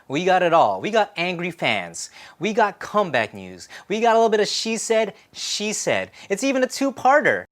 We got it all. We got angry fans. We got comeback news. We got a little bit of she said, she said. It's even a two-parter.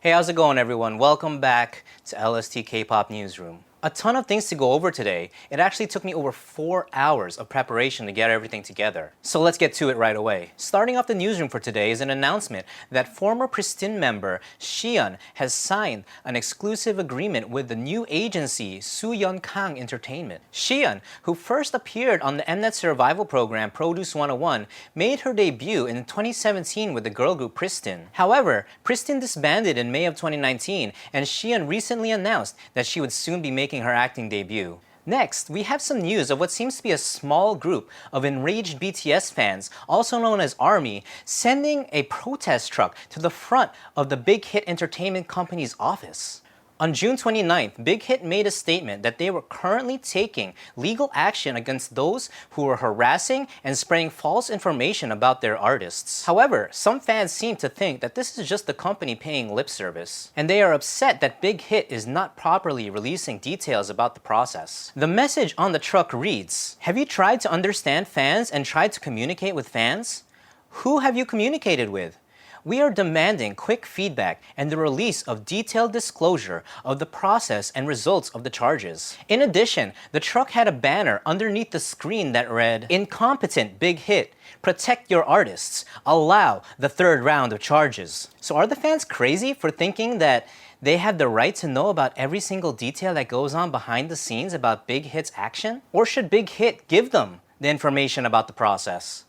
Hey, how's it going, everyone? Welcome back to LST K-Pop Newsroom. A ton of things to go over today. It actually took me over 4 hours of preparation to get everything together. So let's get to it right away. Starting off the newsroom for today is an announcement that former Pristin member Xian has signed an exclusive agreement with the new agency Sooyeon Kang Entertainment. Xian, who first appeared on the Mnet survival program Produce 101, made her debut in 2017 with the girl group Pristin. However, Pristin disbanded in May of 2019, and Xian recently announced that she would soon be making her acting debut. Next, we have some news of what seems to be a small group of enraged BTS fans, also known as ARMY, sending a protest truck to the front of the Big Hit Entertainment Company's office. On June 29th, Big Hit made a statement that they were currently taking legal action against those who were harassing and spreading false information about their artists. However, some fans seem to think that this is just the company paying lip service, and they are upset that Big Hit is not properly releasing details about the process. The message on the truck reads, "Have you tried to understand fans and tried to communicate with fans? Who have you communicated with? We are demanding quick feedback and the release of detailed disclosure of the process and results of the charges." In addition, the truck had a banner underneath the screen that read, "Incompetent Big Hit, protect your artists, allow the third round of charges." So are the fans crazy for thinking that they have the right to know about every single detail that goes on behind the scenes about Big Hit's action? Or should Big Hit give them the information about the process?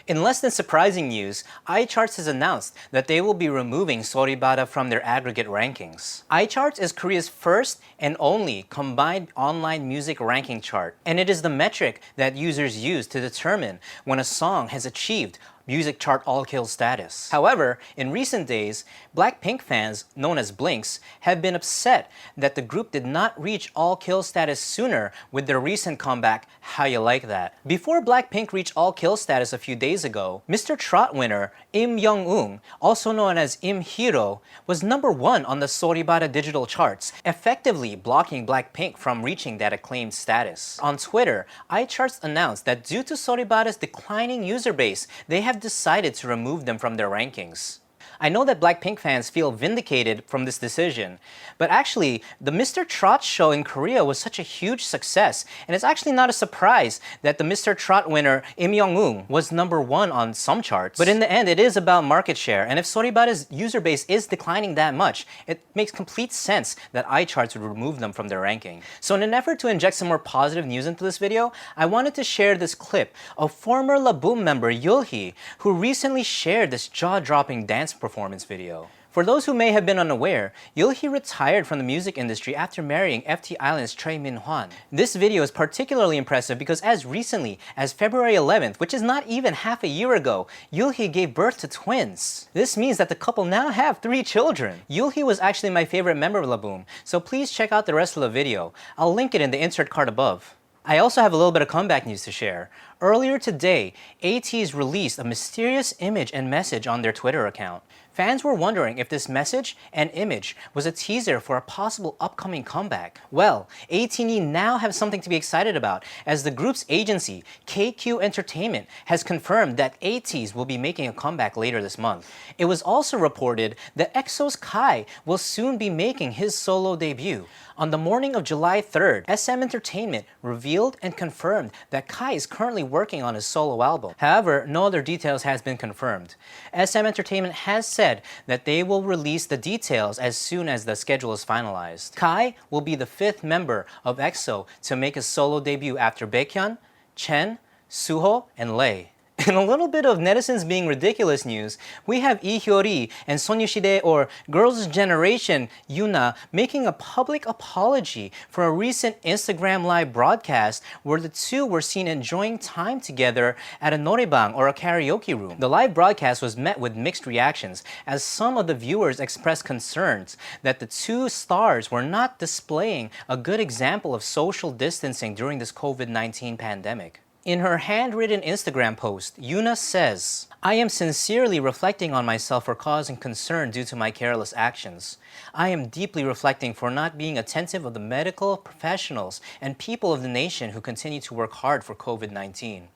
In less than surprising news, iCharts has announced that they will be removing Soribada from their aggregate rankings. iCharts is Korea's first and only combined online music ranking chart, and it is the metric that users use to determine when a song has achieved music chart all-kill status. However, in recent days, Blackpink fans, known as Blinks, have been upset that the group did not reach all-kill status sooner with their recent comeback, How You Like That. Before Blackpink reached all-kill status a few days ago, Mr. Trot winner Im Young-eun, also known as Im Hiro, was #1 on the Soribada digital charts, effectively blocking Blackpink from reaching that acclaimed status. On Twitter, iCharts announced that due to Soribada's declining user base, they have decided to remove them from their rankings. I know that Blackpink fans feel vindicated from this decision, but actually, the Mr. Trot show in Korea was such a huge success, and it's actually not a surprise that the Mr. Trot winner Im Young-eun was #1 on some charts. But in the end, it is about market share, and if Soribada's user base is declining that much, it makes complete sense that iCharts would remove them from their ranking. So in an effort to inject some more positive news into this video, I wanted to share this clip of former LABOOM member Yulhee, who recently shared this jaw-dropping dance performance video. For those who may have been unaware, Yulhee retired from the music industry after marrying FT Island's Choi Min-hwan. This video is particularly impressive because as recently as February 11th, which is not even half a year ago, Yulhee gave birth to twins. This means that the couple now have 3 children. Yulhee was actually my favorite member of LABOOM, so please check out the rest of the video. I'll link it in the insert card above. I also have a little bit of comeback news to share. Earlier today, ATEEZ released a mysterious image and message on their Twitter account. Fans were wondering if this message and image was a teaser for a possible upcoming comeback. Well, ATEEZ now have something to be excited about, as the group's agency, KQ Entertainment, has confirmed that ATEEZ will be making a comeback later this month. It was also reported that EXO's Kai will soon be making his solo debut. On the morning of July 3rd, SM Entertainment revealed and confirmed that Kai is currently working on his solo album. However, no other details has been confirmed. SM Entertainment has said that they will release the details as soon as the schedule is finalized. Kai will be the 5th member of EXO to make his solo debut after Baekhyun, Chen, Suho, and Lay. In a little bit of netizens being ridiculous news, we have Lee Hyori and Sonyushide, or Girls' Generation Yuna, making a public apology for a recent Instagram Live broadcast where the two were seen enjoying time together at a noraebang, or a karaoke room. The live broadcast was met with mixed reactions, as some of the viewers expressed concerns that the two stars were not displaying a good example of social distancing during this COVID-19 pandemic. In her handwritten Instagram post, Yuna says, "I am sincerely reflecting on myself for causing concern due to my careless actions. I am deeply reflecting for not being attentive of the medical professionals and people of the nation who continue to work hard for COVID-19.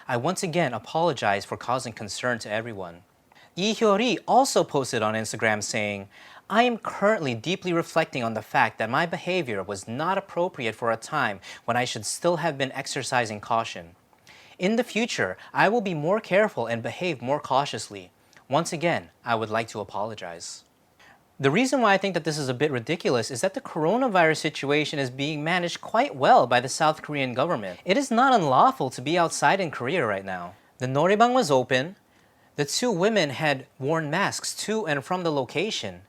I once again apologize for causing concern to everyone." Lee Hyori also posted on Instagram saying, "I am currently deeply reflecting on the fact that my behavior was not appropriate for a time when I should still have been exercising caution. In the future, I will be more careful and behave more cautiously. Once again, I would like to apologize." The reason why I think that this is a bit ridiculous is that the coronavirus situation is being managed quite well by the South Korean government. It is not unlawful to be outside in Korea right now. The noraebang was open, the two women had worn masks to and from the location,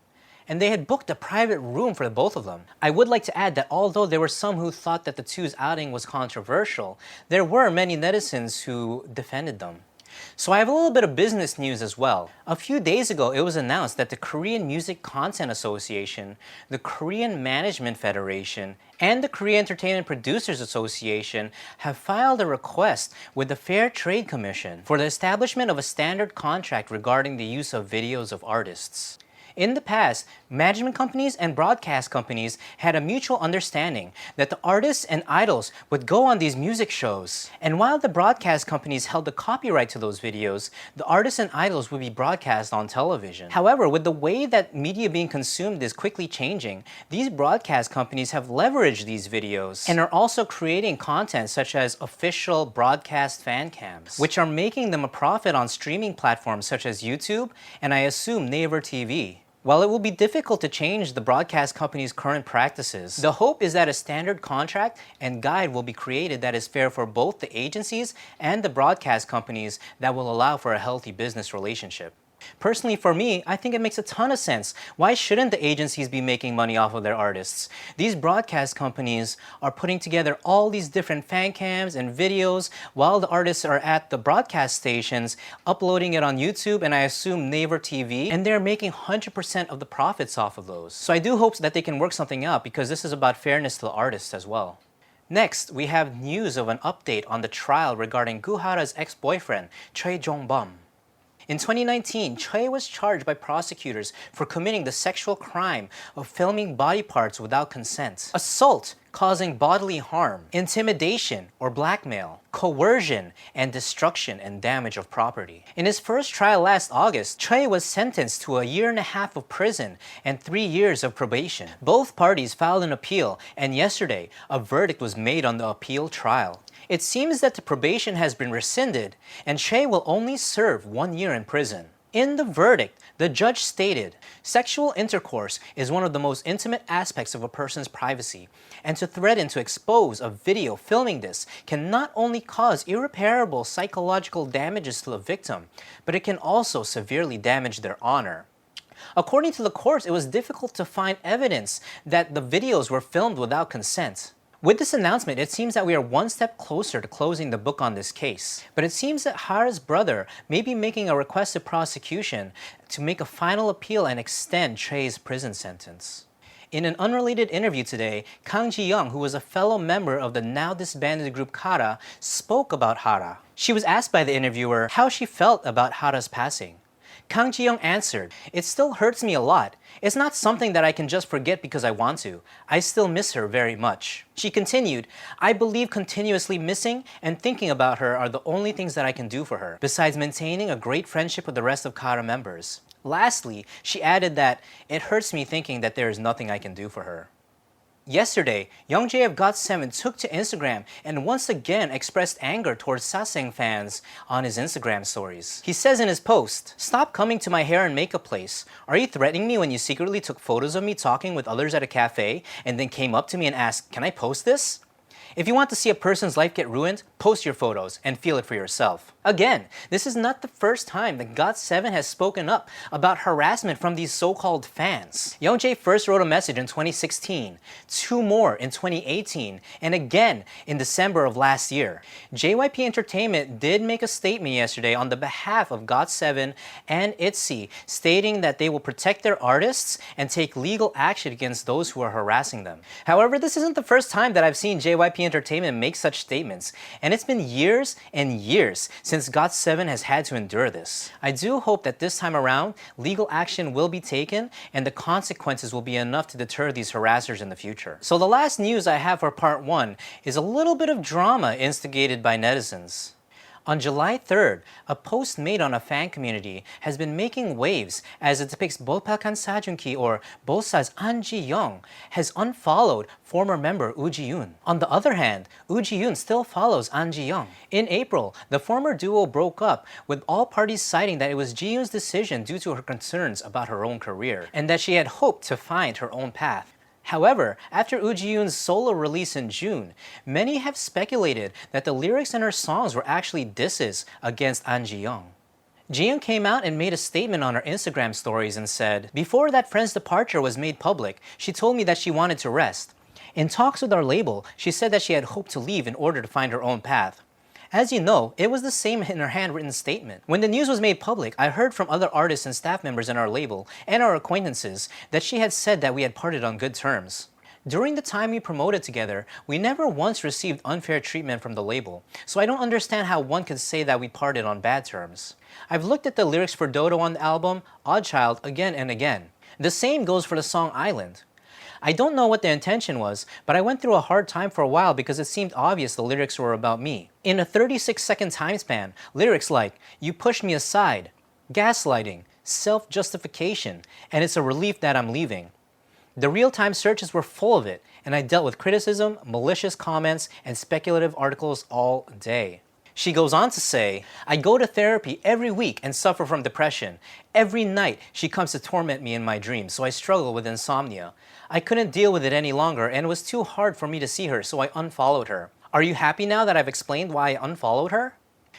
and they had booked a private room for the both of them. I would like to add that although there were some who thought that the two's outing was controversial, there were many netizens who defended them. So I have a little bit of business news as well. A few days ago, it was announced that the Korean Music Content Association, the Korean Management Federation, and the Korean Entertainment Producers Association have filed a request with the Fair Trade Commission for the establishment of a standard contract regarding the use of videos of artists. In the past, management companies and broadcast companies had a mutual understanding that the artists and idols would go on these music shows. And while the broadcast companies held the copyright to those videos, the artists and idols would be broadcast on television. However, with the way that media being consumed is quickly changing, these broadcast companies have leveraged these videos and are also creating content such as official broadcast fan cams, which are making them a profit on streaming platforms such as YouTube and I assume Naver TV. While it will be difficult to change the broadcast company's current practices, the hope is that a standard contract and guide will be created that is fair for both the agencies and the broadcast companies that will allow for a healthy business relationship. Personally, for me, I think it makes a ton of sense. Why shouldn't the agencies be making money off of their artists? These broadcast companies are putting together all these different fan cams and videos while the artists are at the broadcast stations, uploading it on YouTube and I assume Naver TV, and they're making 100% of the profits off of those. So I do hope that they can work something out because this is about fairness to the artists as well. Next, we have news of an update on the trial regarding Goo Hara's ex-boyfriend, Choi Jong-bum. In 2019, Choi was charged by prosecutors for committing the sexual crime of filming body parts without consent, assault causing bodily harm, intimidation or blackmail, coercion, and destruction and damage of property. In his first trial last August, Choi was sentenced to 1.5 years of prison and 3 years of probation. Both parties filed an appeal, and yesterday, a verdict was made on the appeal trial. It seems that the probation has been rescinded and Choi will only serve 1 year in prison. In the verdict, the judge stated, "Sexual intercourse is one of the most intimate aspects of a person's privacy, and to threaten to expose a video filming this can not only cause irreparable psychological damages to the victim, but it can also severely damage their honor." According to the court, it was difficult to find evidence that the videos were filmed without consent. With this announcement, it seems that we are one step closer to closing the book on this case. But it seems that Hara's brother may be making a requested prosecution to make a final appeal and extend Choi's prison sentence. In an unrelated interview today, Kang Ji-young, who was a fellow member of the now disbanded group Kara, spoke about Hara. She was asked by the interviewer how she felt about Hara's passing. Kang Ji-young answered, "It still hurts me a lot. It's not something that I can just forget because I want to. I still miss her very much." She continued, "I believe continuously missing and thinking about her are the only things that I can do for her, besides maintaining a great friendship with the rest of Kara members." Lastly, she added that, "It hurts me thinking that there is nothing I can do for her." Yesterday, Youngjae of GOT7 took to Instagram and once again expressed anger towards Saseng fans on his Instagram stories. He says in his post, "Stop coming to my hair and makeup place. Are you threatening me when you secretly took photos of me talking with others at a cafe and then came up to me and asked, 'Can I post this?' If you want to see a person's life get ruined, post your photos and feel it for yourself." Again, this is not the first time that GOT7 has spoken up about harassment from these so-called fans. Youngjae first wrote a message in 2016, 2 more in 2018, and again in December of last year. JYP Entertainment did make a statement yesterday on the behalf of GOT7 and ITZY, stating that they will protect their artists and take legal action against those who are harassing them. However, this isn't the first time that I've seen JYP Entertainment make such statements, and it's been years and years since GOT7 has had to endure this. I do hope that this time around, legal action will be taken and the consequences will be enough to deter these harassers in the future. So the last news I have for part 1 is a little bit of drama instigated by netizens. On July 3rd, a post made on a fan community has been making waves as it depicts Bolpakhan Sajunkey or Bosa's An Ji-young has unfollowed former member Woo Ji-yoon. On the other hand, Woo Ji-yoon still follows An Ji-young. In April, the former duo broke up, with all parties citing that it was Ji-yoon's decision due to her concerns about her own career, and that she had hoped to find her own path. However, after Woo Ji-yoon's solo release in June, many have speculated that the lyrics in her songs were actually disses against An Ji-young. Ji-young came out and made a statement on her Instagram stories and said, "Before that friend's departure was made public, she told me that she wanted to rest. In talks with our label, she said that she had hoped to leave in order to find her own path. As you know, it was the same in her handwritten statement. When the news was made public, I heard from other artists and staff members in our label and our acquaintances that she had said that we had parted on good terms. During the time we promoted together, we never once received unfair treatment from the label, so I don't understand how one could say that we parted on bad terms. I've looked at the lyrics for Dodo on the album, Odd Child, again and again. The same goes for the song Island. I don't know what the intention was, but I went through a hard time for a while because it seemed obvious the lyrics were about me. In a 36-second time span, lyrics like, "You pushed me aside," "gaslighting," "self-justification," and "it's a relief that I'm leaving." The real-time searches were full of it, and I dealt with criticism, malicious comments, and speculative articles all day. She goes on to say, "I go to therapy every week and suffer from depression. Every night she comes to torment me in my dreams, so I struggle with insomnia. I couldn't deal with it any longer and it was too hard for me to see her, so I unfollowed her. Are you happy now that I've explained why I unfollowed her?"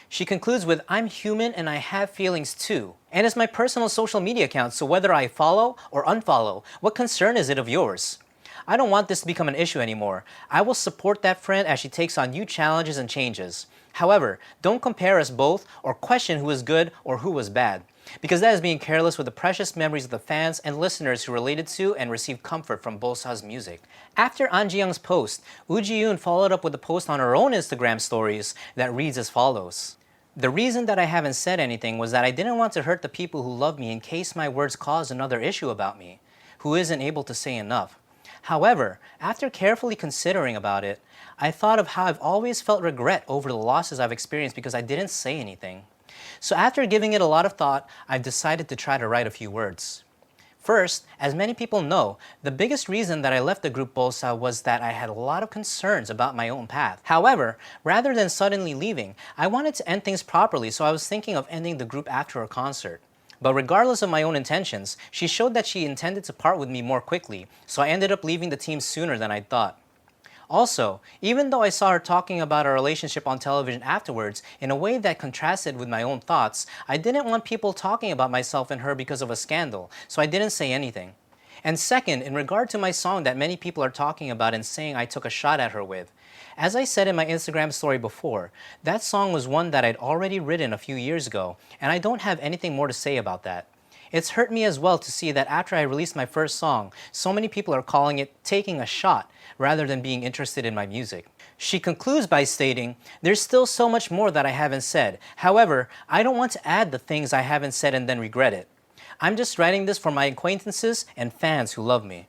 She concludes with, "I'm human and I have feelings too. And it's my personal social media account, so whether I follow or unfollow, what concern is it of yours? I don't want this to become an issue anymore. I will support that friend as she takes on new challenges and changes. However, don't compare us both or question who was good or who was bad, because that is being careless with the precious memories of the fans and listeners who related to and received comfort from Bosa's music." After An Ji-young's post, Woo Ji-yoon followed up with a post on her own Instagram stories that reads as follows. "The reason that I haven't said anything was that I didn't want to hurt the people who love me in case my words caused another issue about me, who isn't able to say enough. However, after carefully considering about it, I thought of how I've always felt regret over the losses I've experienced because I didn't say anything. So after giving it a lot of thought, I've decided to try to write a few words. First, as many people know, the biggest reason that I left the group Bosa was that I had a lot of concerns about my own path. However, rather than suddenly leaving, I wanted to end things properly, so I was thinking of ending the group after a concert. But regardless of my own intentions, she showed that she intended to part with me more quickly, so I ended up leaving the team sooner than I thought. Also, even though I saw her talking about our relationship on television afterwards in a way that contrasted with my own thoughts, I didn't want people talking about myself and her because of a scandal, so I didn't say anything. And second, in regard to my song that many people are talking about and saying I took a shot at her with, as I said in my Instagram story before, that song was one that I'd already written a few years ago, and I don't have anything more to say about that. It's hurt me as well to see that after I released my first song, so many people are calling it taking a shot rather than being interested in my music." She concludes by stating, "There's still so much more that I haven't said. However, I don't want to add the things I haven't said and then regret it. I'm just writing this for my acquaintances and fans who love me."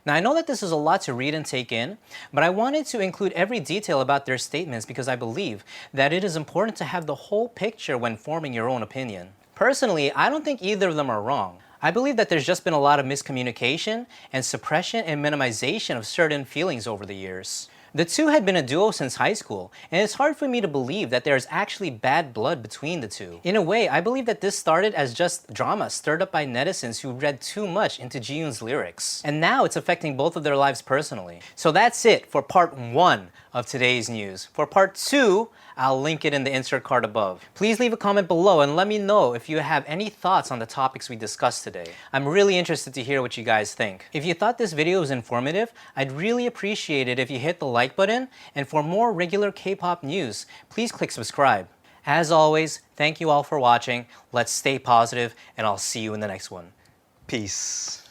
Now, I know that this is a lot to read and take in, but I wanted to include every detail about their statements because I believe that it is important to have the whole picture when forming your own opinion. Personally, I don't think either of them are wrong. I believe that there's just been a lot of miscommunication and suppression and minimization of certain feelings over the years. The two had been a duo since high school, and it's hard for me to believe that there's actually bad blood between the two. In a way, I believe that this started as just drama stirred up by netizens who read too much into Ji-yoon's lyrics, and now it's affecting both of their lives personally. So that's it for part 1 of today's news. For part 2, I'll link it in the insert card above. Please leave a comment below and let me know if you have any thoughts on the topics we discussed today. I'm really interested to hear what you guys think. If you thought this video was informative, I'd really appreciate it if you hit the like button, and for more regular K-pop news, please click subscribe. As always, thank you all for watching. Let's stay positive, and I'll see you in the next one. Peace.